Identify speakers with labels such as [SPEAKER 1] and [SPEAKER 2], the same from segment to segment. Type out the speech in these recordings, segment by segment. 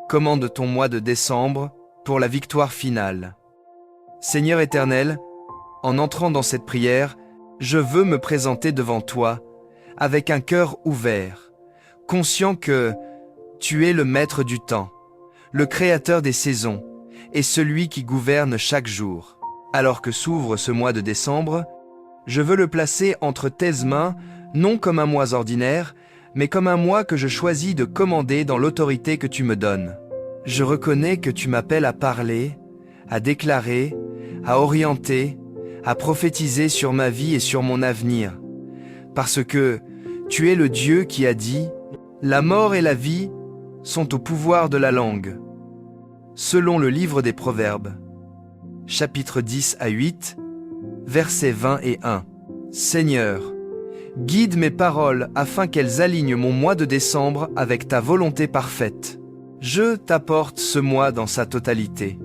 [SPEAKER 1] commande ton mois de décembre pour la victoire finale. Seigneur éternel, en entrant dans cette prière, je veux me présenter devant toi avec un cœur ouvert, conscient que tu es le maître du temps, le créateur des saisons et celui qui gouverne chaque jour. Alors que s'ouvre ce mois de décembre, je veux le placer entre tes mains, non comme un mois ordinaire, mais comme un mois que je choisis de commander dans l'autorité que tu me donnes. Je reconnais que tu m'appelles à parler, à déclarer, à orienter, à prophétiser sur ma vie et sur mon avenir. Parce que tu es le Dieu qui a dit « La mort et la vie sont au pouvoir de la langue ». Selon le livre des Proverbes, chapitre 10 à 8, versets 20 et 1. Seigneur, guide mes paroles afin qu'elles alignent mon mois de décembre avec ta volonté parfaite. Je t'apporte ce mois dans sa totalité.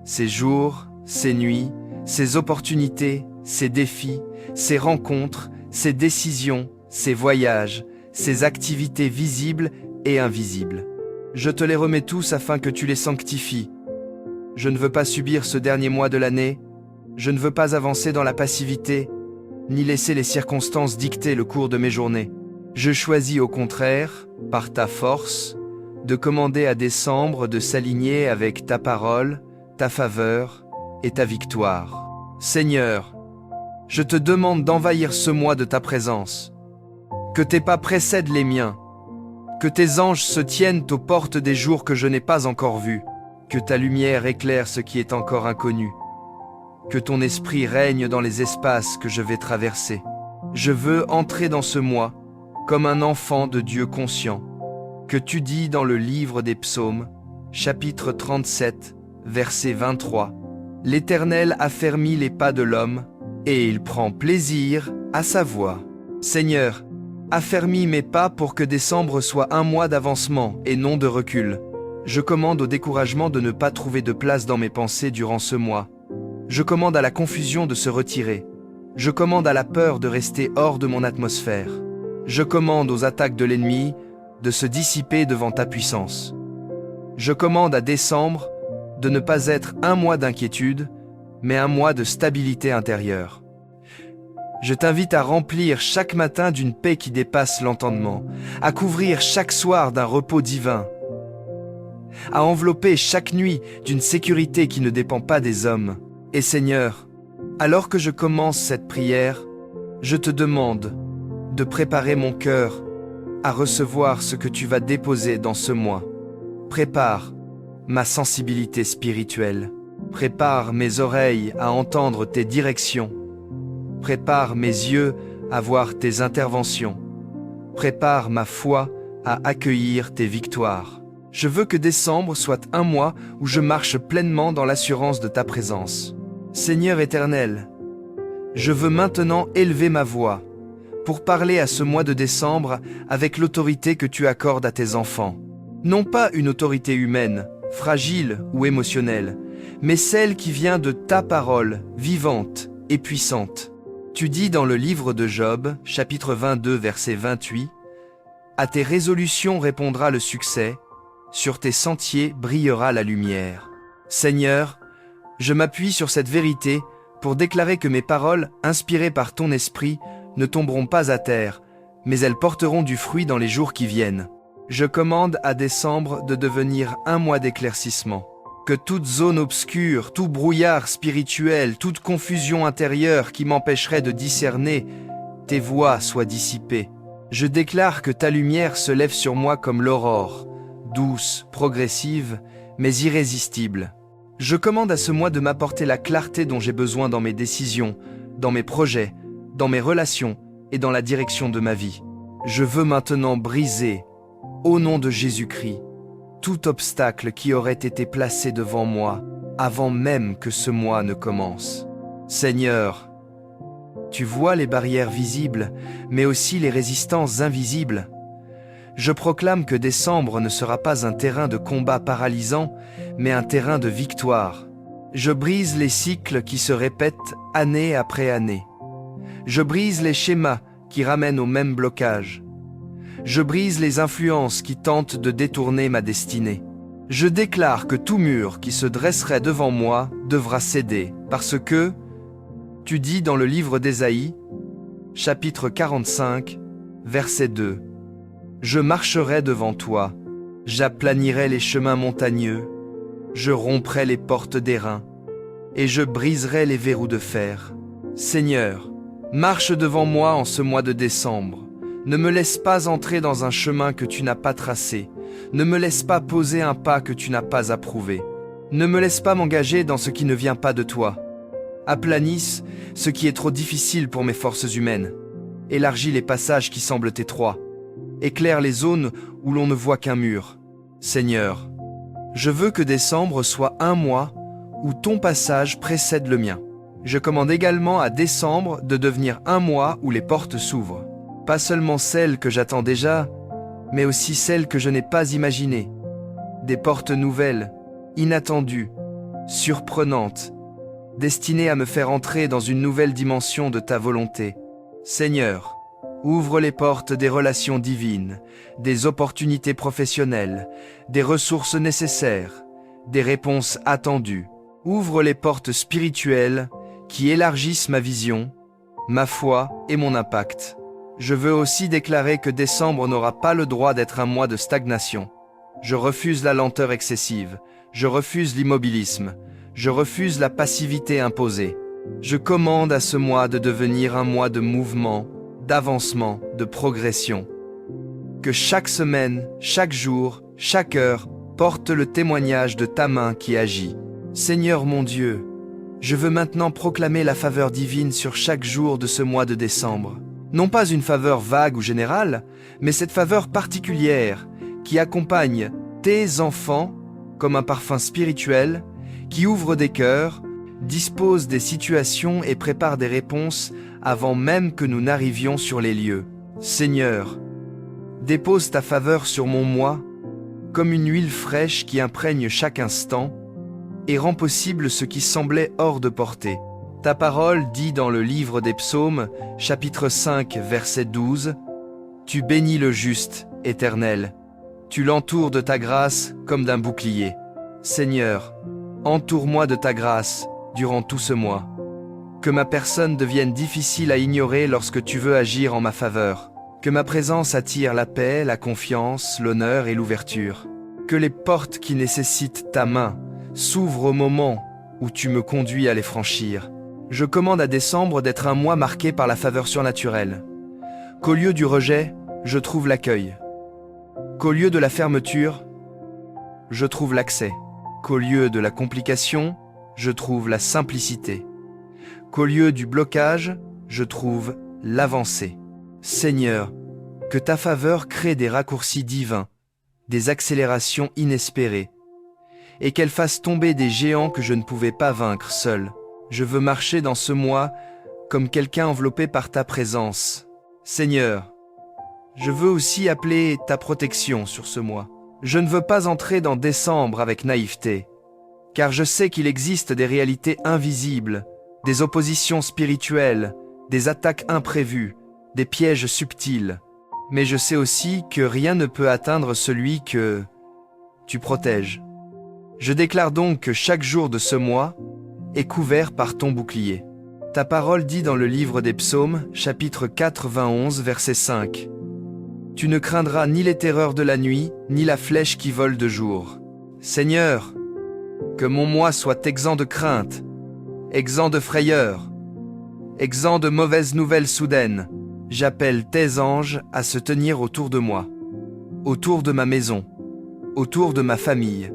[SPEAKER 1] Ses jours, ses nuits, ses opportunités, ses défis, ses rencontres, ses décisions, ses voyages, ses activités visibles et invisibles. Je te les remets tous afin que tu les sanctifies. Je ne veux pas subir ce dernier mois de l'année. Je ne veux pas avancer dans la passivité, ni laisser les circonstances dicter le cours de mes journées. Je choisis au contraire, par ta force, de commander à décembre de s'aligner avec ta parole, ta faveur et ta victoire. Seigneur, je te demande d'envahir ce mois de ta présence. Que tes pas précèdent les miens. Que tes anges se tiennent aux portes des jours que je n'ai pas encore vus. Que ta lumière éclaire ce qui est encore inconnu. Que ton esprit règne dans les espaces que je vais traverser. Je veux entrer dans ce mois comme un enfant de Dieu conscient, que tu dis dans le livre des Psaumes, chapitre 37, verset 23. L'Éternel affermit les pas de l'homme, et il prend plaisir à sa voie. Seigneur, affermis mes pas pour que décembre soit un mois d'avancement et non de recul. Je commande au découragement de ne pas trouver de place dans mes pensées durant ce mois. Je commande à la confusion de se retirer. Je commande à la peur de rester hors de mon atmosphère. Je commande aux attaques de l'ennemi de se dissiper devant ta puissance. Je commande à décembre de ne pas être un mois d'inquiétude, mais un mois de stabilité intérieure. Je t'invite à remplir chaque matin d'une paix qui dépasse l'entendement, à couvrir chaque soir d'un repos divin, à envelopper chaque nuit d'une sécurité qui ne dépend pas des hommes. Et Seigneur, alors que je commence cette prière, je te demande de préparer mon cœur à recevoir ce que tu vas déposer dans ce mois. Prépare ma sensibilité spirituelle. Prépare mes oreilles à entendre tes directions. Prépare mes yeux à voir tes interventions. Prépare ma foi à accueillir tes victoires. Je veux que décembre soit un mois où je marche pleinement dans l'assurance de ta présence. Seigneur éternel, je veux maintenant élever ma voix pour parler à ce mois de décembre avec l'autorité que tu accordes à tes enfants. Non pas une autorité humaine, fragile ou émotionnelle, mais celle qui vient de ta parole, vivante et puissante. Tu dis dans le livre de Job, chapitre 22, verset 28, « À tes résolutions répondra le succès, sur tes sentiers brillera la lumière. » Seigneur, je m'appuie sur cette vérité pour déclarer que mes paroles, inspirées par ton esprit, ne tomberont pas à terre, mais elles porteront du fruit dans les jours qui viennent. Je commande à décembre de devenir un mois d'éclaircissement. Que toute zone obscure, tout brouillard spirituel, toute confusion intérieure qui m'empêcherait de discerner tes voies soit dissipée. Je déclare que ta lumière se lève sur moi comme l'aurore, douce, progressive, mais irrésistible. Je commande à ce mois de m'apporter la clarté dont j'ai besoin dans mes décisions, dans mes projets, dans mes relations et dans la direction de ma vie. Je veux maintenant briser, au nom de Jésus-Christ, tout obstacle qui aurait été placé devant moi avant même que ce mois ne commence. Seigneur, tu vois les barrières visibles, mais aussi les résistances invisibles. Je proclame que décembre ne sera pas un terrain de combat paralysant, mais un terrain de victoire. Je brise les cycles qui se répètent année après année. Je brise les schémas qui ramènent au même blocage. Je brise les influences qui tentent de détourner ma destinée. Je déclare que tout mur qui se dresserait devant moi devra céder, parce que, tu dis dans le livre d'Ésaïe, chapitre 45, verset 2, « Je marcherai devant toi, j'aplanirai les chemins montagneux, je romprai les portes d'airain, et je briserai les verrous de fer. Seigneur, marche devant moi en ce mois de décembre. Ne me laisse pas entrer dans un chemin que tu n'as pas tracé. Ne me laisse pas poser un pas que tu n'as pas approuvé. Ne me laisse pas m'engager dans ce qui ne vient pas de toi. Aplanisse ce qui est trop difficile pour mes forces humaines. Élargis les passages qui semblent étroits. Éclaire les zones où l'on ne voit qu'un mur. Seigneur, je veux que décembre soit un mois où ton passage précède le mien. Je commande également à décembre de devenir un mois où les portes s'ouvrent. Pas seulement celles que j'attends déjà, mais aussi celles que je n'ai pas imaginées. Des portes nouvelles, inattendues, surprenantes, destinées à me faire entrer dans une nouvelle dimension de ta volonté. Seigneur, ouvre les portes des relations divines, des opportunités professionnelles, des ressources nécessaires, des réponses attendues. Ouvre les portes spirituelles qui élargissent ma vision, ma foi et mon impact. Je veux aussi déclarer que décembre n'aura pas le droit d'être un mois de stagnation. Je refuse la lenteur excessive, je refuse l'immobilisme, je refuse la passivité imposée. Je commande à ce mois de devenir un mois de mouvement, d'avancement, de progression. Que chaque semaine, chaque jour, chaque heure porte le témoignage de ta main qui agit. Seigneur mon Dieu, je veux maintenant proclamer la faveur divine sur chaque jour de ce mois de décembre. Non pas une faveur vague ou générale, mais cette faveur particulière qui accompagne tes enfants comme un parfum spirituel, qui ouvre des cœurs, dispose des situations et prépare des réponses avant même que nous n'arrivions sur les lieux. Seigneur, dépose ta faveur sur mon moi, comme une huile fraîche qui imprègne chaque instant et rend possible ce qui semblait hors de portée. Ta parole dit dans le livre des Psaumes, chapitre 5, verset 12, « Tu bénis le juste, Éternel, tu l'entoures de ta grâce comme d'un bouclier. Seigneur, entoure-moi de ta grâce durant tout ce mois. Que ma personne devienne difficile à ignorer lorsque tu veux agir en ma faveur. Que ma présence attire la paix, la confiance, l'honneur et l'ouverture. Que les portes qui nécessitent ta main s'ouvrent au moment où tu me conduis à les franchir. Je commande à décembre d'être un mois marqué par la faveur surnaturelle. Qu'au lieu du rejet, je trouve l'accueil. Qu'au lieu de la fermeture, je trouve l'accès. Qu'au lieu de la complication, je trouve la simplicité. Qu'au lieu du blocage, je trouve l'avancée. Seigneur, que ta faveur crée des raccourcis divins, des accélérations inespérées, et qu'elle fasse tomber des géants que je ne pouvais pas vaincre seul. Je veux marcher dans ce mois comme quelqu'un enveloppé par ta présence. Seigneur, je veux aussi appeler ta protection sur ce mois. Je ne veux pas entrer dans décembre avec naïveté, car je sais qu'il existe des réalités invisibles, des oppositions spirituelles, des attaques imprévues, des pièges subtils. Mais je sais aussi que rien ne peut atteindre celui que tu protèges. Je déclare donc que chaque jour de ce mois est couvert par ton bouclier. Ta parole dit dans le livre des Psaumes, chapitre 91, verset 5. « Tu ne craindras ni les terreurs de la nuit, ni la flèche qui vole de jour. » Seigneur, que mon moi soit exempt de crainte, exempt de frayeur, exempt de mauvaises nouvelles soudaines. J'appelle tes anges à se tenir autour de moi, autour de ma maison, autour de ma famille,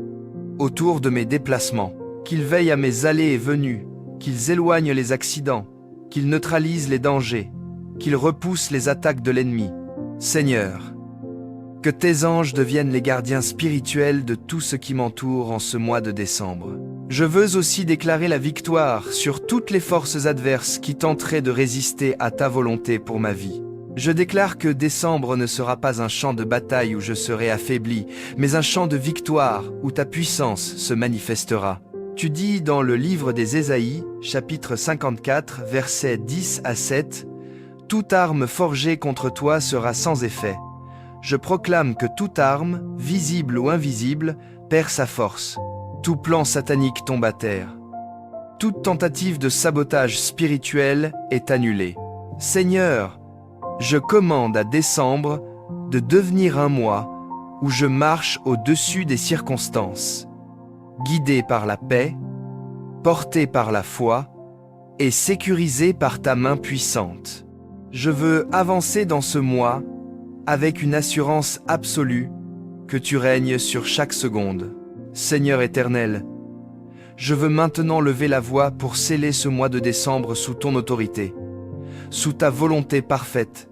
[SPEAKER 1] autour de mes déplacements. Qu'ils veillent à mes allées et venues, qu'ils éloignent les accidents, qu'ils neutralisent les dangers, qu'ils repoussent les attaques de l'ennemi. Seigneur, que tes anges deviennent les gardiens spirituels de tout ce qui m'entoure en ce mois de décembre. Je veux aussi déclarer la victoire sur toutes les forces adverses qui tenteraient de résister à ta volonté pour ma vie. Je déclare que décembre ne sera pas un champ de bataille où je serai affaibli, mais un champ de victoire où ta puissance se manifestera. Tu dis dans le livre des Ésaïes, chapitre 54, versets 10 à 7, « Toute arme forgée contre toi sera sans effet. Je proclame que toute arme, visible ou invisible, perd sa force. Tout plan satanique tombe à terre. Toute tentative de sabotage spirituel est annulée. Seigneur, je commande à décembre de devenir un mois où je marche au-dessus des circonstances, guidé par la paix, porté par la foi et sécurisé par ta main puissante. Je veux avancer dans ce mois avec une assurance absolue que tu règnes sur chaque seconde. Seigneur éternel, je veux maintenant lever la voix pour sceller ce mois de décembre sous ton autorité, sous ta volonté parfaite,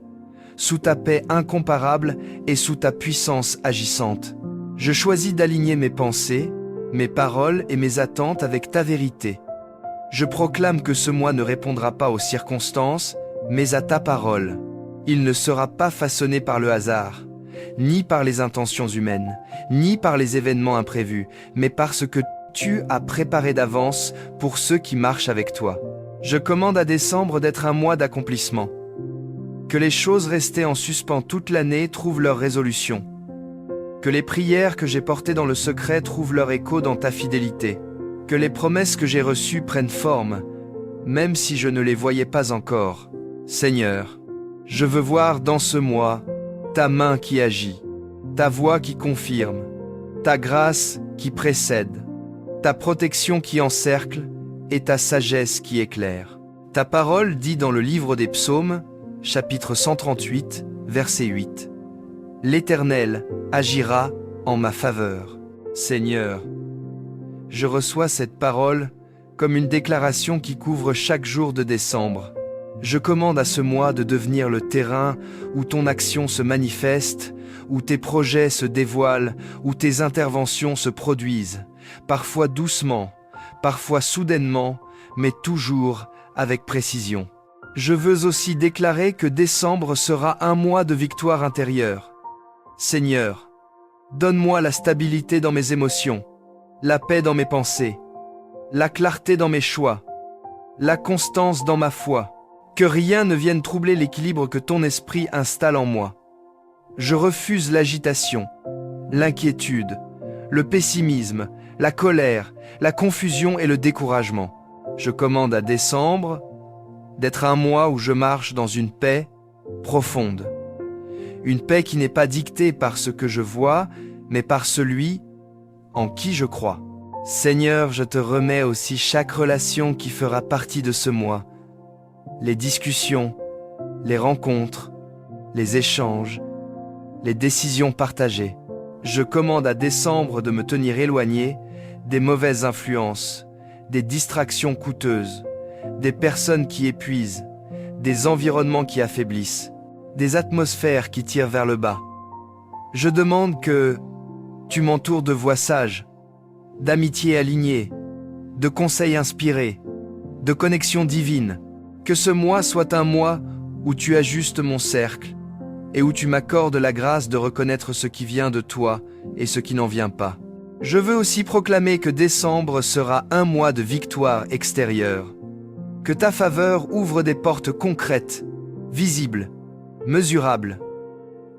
[SPEAKER 1] sous ta paix incomparable et sous ta puissance agissante. Je choisis d'aligner mes pensées, mes paroles et mes attentes avec ta vérité. Je proclame que ce mois ne répondra pas aux circonstances, mais à ta parole. Il ne sera pas façonné par le hasard, ni par les intentions humaines, ni par les événements imprévus, mais par ce que tu as préparé d'avance pour ceux qui marchent avec toi. Je commande à décembre d'être un mois d'accomplissement. Que les choses restées en suspens toute l'année trouvent leur résolution. Que les prières que j'ai portées dans le secret trouvent leur écho dans ta fidélité. Que les promesses que j'ai reçues prennent forme, même si je ne les voyais pas encore. Seigneur, je veux voir dans ce mois ta main qui agit, ta voix qui confirme, ta grâce qui précède, ta protection qui encercle et ta sagesse qui éclaire. Ta parole dit dans le livre des Psaumes, chapitre 138, verset 8. L'Éternel agira en ma faveur. Seigneur, je reçois cette parole comme une déclaration qui couvre chaque jour de décembre. Je commande à ce mois de devenir le terrain où ton action se manifeste, où tes projets se dévoilent, où tes interventions se produisent, parfois doucement, parfois soudainement, mais toujours avec précision. Je veux aussi déclarer que décembre sera un mois de victoire intérieure. Seigneur, donne-moi la stabilité dans mes émotions, la paix dans mes pensées, la clarté dans mes choix, la constance dans ma foi. Que rien ne vienne troubler l'équilibre que ton esprit installe en moi. Je refuse l'agitation, l'inquiétude, le pessimisme, la colère, la confusion et le découragement. Je commande à décembre d'être un mois où je marche dans une paix profonde. Une paix qui n'est pas dictée par ce que je vois, mais par celui en qui je crois. Seigneur, je te remets aussi chaque relation qui fera partie de ce mois. Les discussions, les rencontres, les échanges, les décisions partagées. Je commande à décembre de me tenir éloigné des mauvaises influences, des distractions coûteuses, des personnes qui épuisent, des environnements qui affaiblissent, des atmosphères qui tirent vers le bas. Je demande que tu m'entoures de voix sages, d'amitié alignée, de conseils inspirés, de connexions divines. Que ce mois soit un mois où tu ajustes mon cercle et où tu m'accordes la grâce de reconnaître ce qui vient de toi et ce qui n'en vient pas. Je veux aussi proclamer que décembre sera un mois de victoire extérieure. Que ta faveur ouvre des portes concrètes, visibles, mesurables.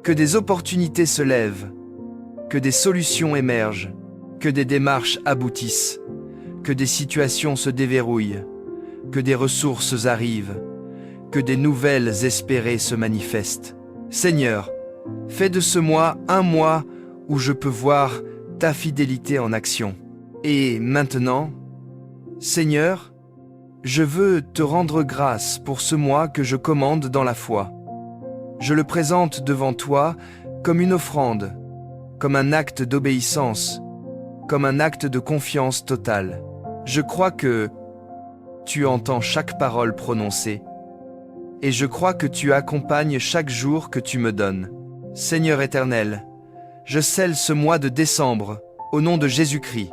[SPEAKER 1] Que des opportunités se lèvent, que des solutions émergent, que des démarches aboutissent, que des situations se déverrouillent, que des ressources arrivent, que des nouvelles espérées se manifestent. Seigneur, fais de ce mois un mois où je peux voir ta fidélité en action. Et maintenant, Seigneur, je veux te rendre grâce pour ce mois que je commande dans la foi. Je le présente devant toi comme une offrande, comme un acte d'obéissance, comme un acte de confiance totale. Je crois que tu entends chaque parole prononcée, et je crois que tu accompagnes chaque jour que tu me donnes. Seigneur éternel, je scelle ce mois de décembre au nom de Jésus-Christ.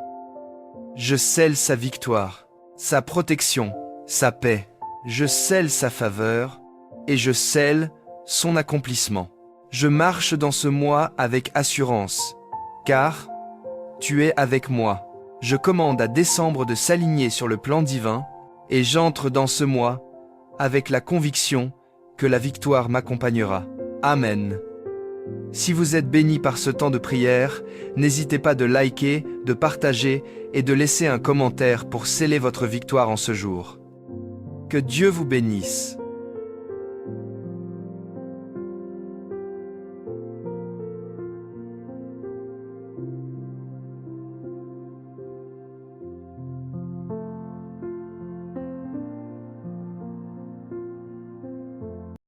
[SPEAKER 1] Je scelle sa victoire, sa protection, sa paix. Je scelle sa faveur et je scelle son accomplissement. Je marche dans ce mois avec assurance, car tu es avec moi. Je commande à décembre de s'aligner sur le plan divin et j'entre dans ce mois avec la conviction que la victoire m'accompagnera. Amen. Si vous êtes béni par ce temps de prière, n'hésitez pas de liker, de partager et de laisser un commentaire pour sceller votre victoire en ce jour. Que Dieu vous bénisse.